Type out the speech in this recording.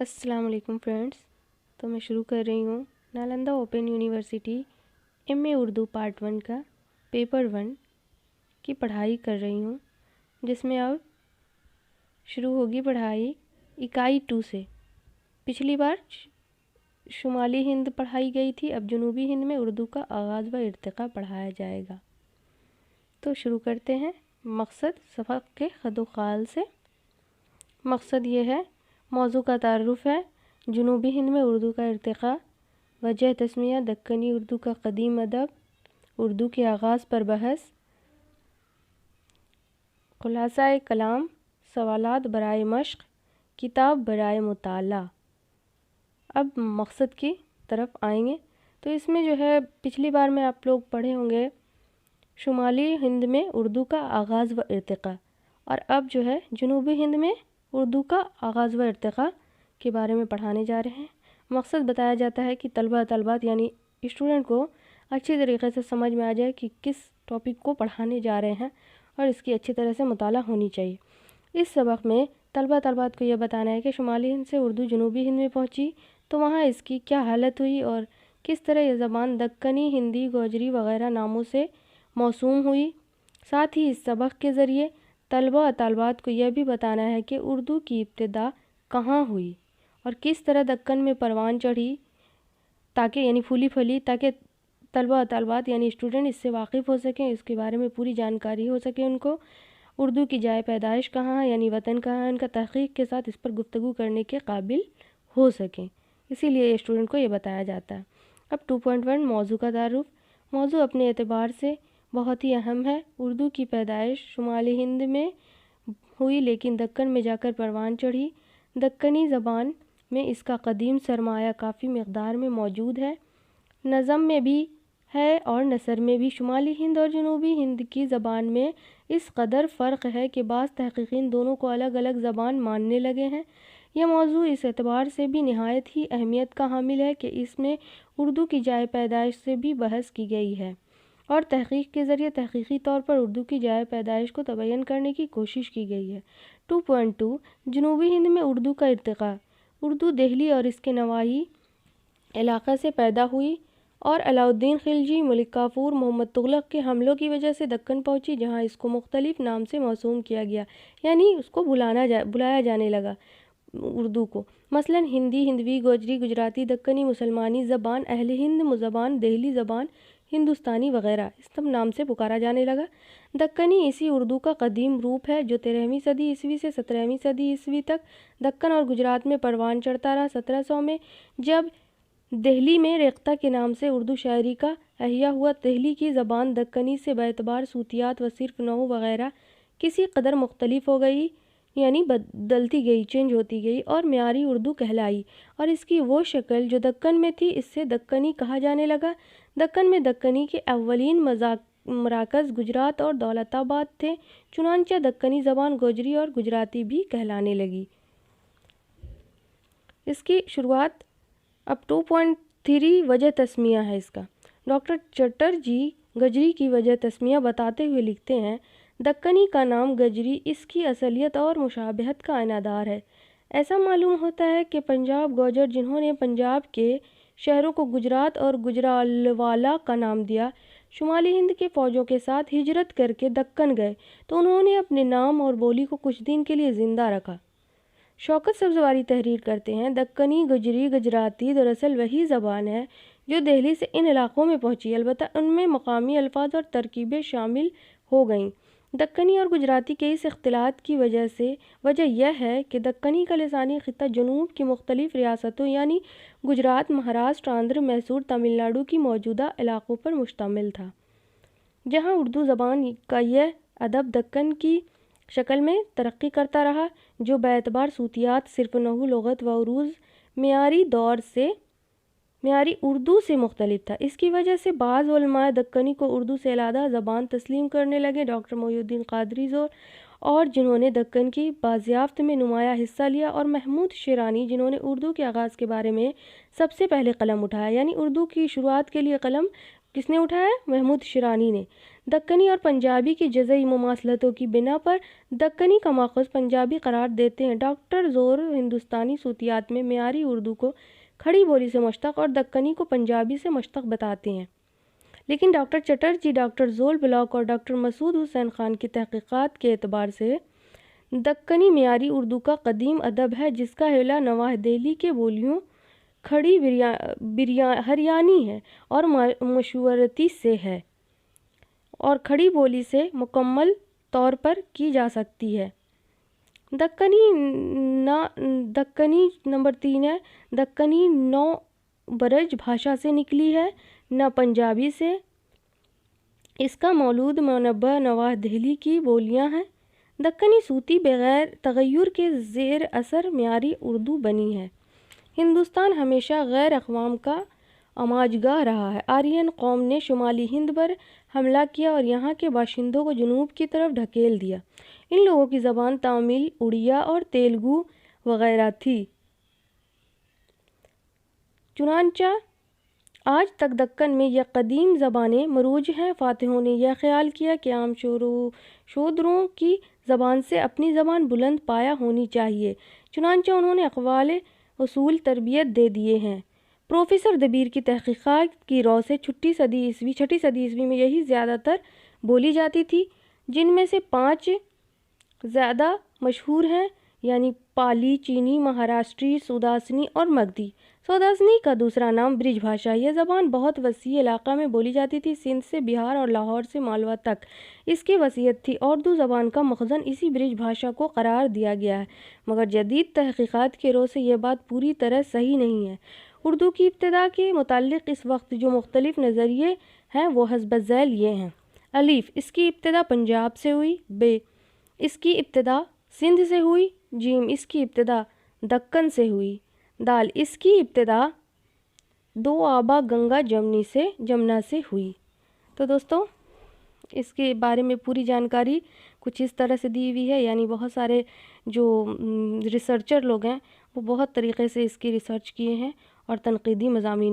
अस्सलाम वालेकुम फ्रेंड्स। तो मैं शुरू कर रही हूँ Nalanda open university MA Urdu part 1 का पेपर 1 की पढ़ाई कर रही हूँ, जिसमें अब शुरू होगी पढ़ाई इकाई 2 से। पिछली बार शुमाली हिंद पढ़ाई गई थी, अब जनूबी हिंद में उर्दू का आगाज़ व इर्तिक़ा पढ़ाया जाएगा। तो शुरू करते हैं मकसद सबक के खदोखाल से। मकसद ये है, मौजू का तारुफ है जनूबी हिंद में उर्दू का इर्तिक़ा, वजह तस्मिया, दक्कनी उर्दू का क़दीम अदब, उर्दू के आगाज़ पर बहस, खुलासा कलाम, सवालात बराए मश्क, किताब बराए मुताला। अब मकसद की तरफ आएंगे। तो इसमें जो है, पिछली बार में आप लोग पढ़े होंगे शुमाली हिंद में उर्दू का आगाज़ व इर्तिक़ा, और अब जो है जनूबी हिंद में उर्दू का आगाज़ व इर्तिक़ा के बारे में पढ़ाने जा रहे हैं। मकसद बताया जाता है कि तलबात यानी स्टूडेंट को अच्छी तरीके से समझ में आ जाए कि किस टॉपिक को पढ़ाने जा रहे हैं और इसकी अच्छी तरह से मुताला होनी चाहिए। इस सबक में तलबात को यह बताना है कि शुमाली हिंद से उर्दू जनूबी हिंद में पहुंची तो वहां इसकी क्या हालत हुई और किस तरह यह ज़बान दक्कनी, हिंदी, गोजरी वगैरह नामों से मौसूम हुई। साथ ही इस सबक के ज़रिए तलबात को यह भी बताना है कि उर्दू की इब्तिदा कहाँ हुई और किस तरह दक्कन में परवान चढ़ी, ताकि यानी फूली फली, ताकि तलबात यानी स्टूडेंट इससे वाकिफ़ हो सकें, इसके बारे में पूरी जानकारी हो सके उनको। उर्दू की जाए पैदाइश कहाँ है यानी वतन कहाँ है, इनका तहक़ीक़ के साथ इस पर गुफ्तगू करने के काबिल हो सकें, इसीलिए स्टूडेंट को ये बताया जाता है। अब 2.1 मौजू का तारुफ। मौजू अपने एतबार से बहुत ही अहम है। उर्दू की पैदाइश शुमाली हिंद में हुई, लेकिन दक्कन में जाकर परवान चढ़ी। दक्कनी ज़बान में इसका क़दीम सरमाया काफ़ी मक़दार में मौजूद है, नज़म में भी है और नसर में भी। शुमाली हिंद और जनूबी हिंद की ज़बान में इस कदर फ़र्क है कि बाज़ तहक़ीक़ीन दोनों को अलग अलग ज़बान मानने लगे हैं। यह मौजू इस एतबार से भी नहायत ही अहमियत का हामिल है कि इसमें उर्दू की जाए पैदाइश से भी बहस की गई है और तहक़ीक़ के ज़रिए तहक़ीक़ी तौर पर उर्दू की जाए पैदाइश को तबय्यन करने की कोशिश की गई है। 2.2 जनूबी हिंद में उर्दू का इर्तिक़ा। उर्दू दिल्ली और इसके नवाही इलाक़ा से पैदा हुई और अलाउद्दीन खिलजी, मलिक काफूर, मोहम्मद तुगलक के हमलों की वजह से दक्कन पहुंची, जहां इसको मुख्तलिफ नाम से मौसूम किया गया, यानी उसको बुलाया जाने लगा उर्दू को। मसलन हिंदी, हिंदवी, गोजरी, गुजराती, दक्कनी, मुसलमानी ज़बान, अहले हिंद ज़बान, दिल्ली ज़बान, हिंदुस्तानी वगैरह इस सब नाम से पुकारा जाने लगा। दक्कनी इसी उर्दू का क़दीम रूप है जो 13वीं सदी ईस्वी से 17वीं सदी ईस्वी तक दक्कन और गुजरात में परवान चढ़ता रहा। 1700 में जब दिल्ली में रेख्ता के नाम से उर्दू शायरी का अहिया हुआ, दिल्ली की ज़बान दक्कनी से बेतबार सूतियात व सिर्फ नहू वगैरह किसी कदर मुख्तलिफ हो गई, यानी बदलती गई, चेंज होती गई और म्यारी उर्दू कहलाई, और इसकी वो शक्ल जो दक्कन में थी इससे दक्कनी कहा जाने लगा। दक्कन में दक्कनी के अव्वलीन मराकज़ गुजरात और दौलताबाद थे, चुनांचे दक्कनी ज़बान गोजरी और गुजराती भी कहलाने लगी। इसकी शुरुआत अब 2.3 वजह तस्मिया है इसका। डॉक्टर चटर्जी गजरी की वजह तस्मिया बताते हुए लिखते हैं, दक्कनी का नाम गजरी इसकी असलियत और मुशाबहत का अनादार है। ऐसा मालूम होता है कि पंजाब गौजर जिन्होंने पंजाब के शहरों को गुजरात और गुजरालवाला का नाम दिया, शुमाली हिंद के फ़ौजों के साथ हिजरत करके दक्कन गए तो उन्होंने अपने नाम और बोली को कुछ दिन के लिए ज़िंदा रखा। शौकत सब्ज़वारी तहरीर करते हैं, दक्कनी, गुजरी, गुजराती दरअसल वही ज़बान है जो दिल्ली से इन इलाक़ों में पहुंची, अलबत्ता उनमें मकामी अल्फाज और तरकीबें शामिल हो गईं। दक्कनी और गुजराती के इस इख्तिलात की वजह यह है कि दक्कनी का लिसानी ख़ित्ता जनूब की मुख्तलिफ़ रियासतों यानी गुजरात, महाराष्ट्र, आंध्र, मैसूर, तमिलनाडु की मौजूदा इलाक़ों पर मुश्तमिल था, जहाँ उर्दू ज़बान का यह अदब दक्कन की शक्ल में तरक्की करता रहा, जो बेतबार सूतियात, सिर्फ नहू, लुग़त व उरूज़ म्यारी उर्दू से मुख्तलिफ था। इसकी वजह से बाज़ उलमाए दक्कनी को उर्दू से अलहदा ज़बान तस्लीम करने लगे। डॉक्टर मोहिउद्दीन क़ादरी और जिन्होंने दक्कन की बाज़ियाफ़त में नुमाया हिस्सा लिया, और महमूद शिरानी जिन्होंने उर्दू के आगाज़ के बारे में सबसे पहले कलम उठाया, यानी उर्दू की शुरुआत के लिए कलम کس نے اٹھایا؟ محمود شیرانی نے۔ دکنی اور پنجابی کی جزئی مماثلتوں کی بنا پر دکنی کا ماخذ پنجابی قرار دیتے ہیں۔ ڈاکٹر زور ہندوستانی صوتیات میں معیاری اردو کو کھڑی بولی سے مشتق اور دکنی کو پنجابی سے مشتق بتاتے ہیں، لیکن ڈاکٹر چٹرجی، ڈاکٹر زول بلاک اور ڈاکٹر مسعود حسین خان کی تحقیقات کے اعتبار سے دکنی معیاری اردو کا قدیم ادب ہے، جس کا حوالہ نواح دہلی کے بولیوں کھڑی ہریانی ہے اور مشورتی سے ہے اور کھڑی بولی سے مکمل طور پر کی جا سکتی ہے۔ دکنی نمبر 3 ہے، دکنی نو برج بھاشا سے نکلی ہے، نہ پنجابی سے۔ اس کا مولود منبع نواح دہلی کی بولیاں ہیں۔ دکنی صوتی بغیر تغیر کے زیر اثر معیاری اردو بنی ہے۔ ہندوستان ہمیشہ غیر اقوام کا آماجگاہ رہا ہے۔ آرین قوم نے شمالی ہند پر حملہ کیا اور یہاں کے باشندوں کو جنوب کی طرف دھکیل دیا۔ ان لوگوں کی زبان تامل، اڑیا اور تیلگو وغیرہ تھی۔ چنانچہ آج تک دکن میں یہ قدیم زبانیں مروج ہیں۔ فاتحوں نے یہ خیال کیا کہ عام شودروں کی زبان سے اپنی زبان بلند پایہ ہونی چاہیے، چنانچہ انہوں نے اقوال اصول تربیت دے دیے ہیں۔ پروفیسر دبیر کی تحقیقات کی رو سے چھٹی صدی عیسوی میں یہی زیادہ تر بولی جاتی تھی، جن میں سے 5 زیادہ مشہور ہیں، یعنی پالی، چینی، مہاراشٹری، سوداسنی اور مگدھی۔ سوداسنی کا دوسرا نام برج بھاشا۔ یہ زبان بہت وسیع علاقہ میں بولی جاتی تھی، سندھ سے بہار اور لاہور سے مالوا تک اس کی وسعت تھی۔ اردو زبان کا مخزن اسی برج بھاشا کو قرار دیا گیا ہے، مگر جدید تحقیقات کے رو سے یہ بات پوری طرح صحیح نہیں ہے۔ اردو کی ابتدا کے متعلق اس وقت جو مختلف نظریے ہیں وہ حسب ذیل یہ ہیں: الف، اس کی ابتدا پنجاب سے ہوئی۔ ب، اس کی ابتدا سندھ سے ہوئی۔ جیم، اس کی ابتدا دکن سے ہوئی۔ دال، اس کی ابتدا دوآبا گنگا جمنا سے ہوئی۔ تو دوستو، اس کے بارے میں پوری جانکاری کچھ اس طرح سے دی ہوئی ہے، یعنی بہت سارے جو ریسرچر لوگ ہیں وہ بہت طریقے سے اس کی ریسرچ کیے ہیں اور تنقیدی مضامین میں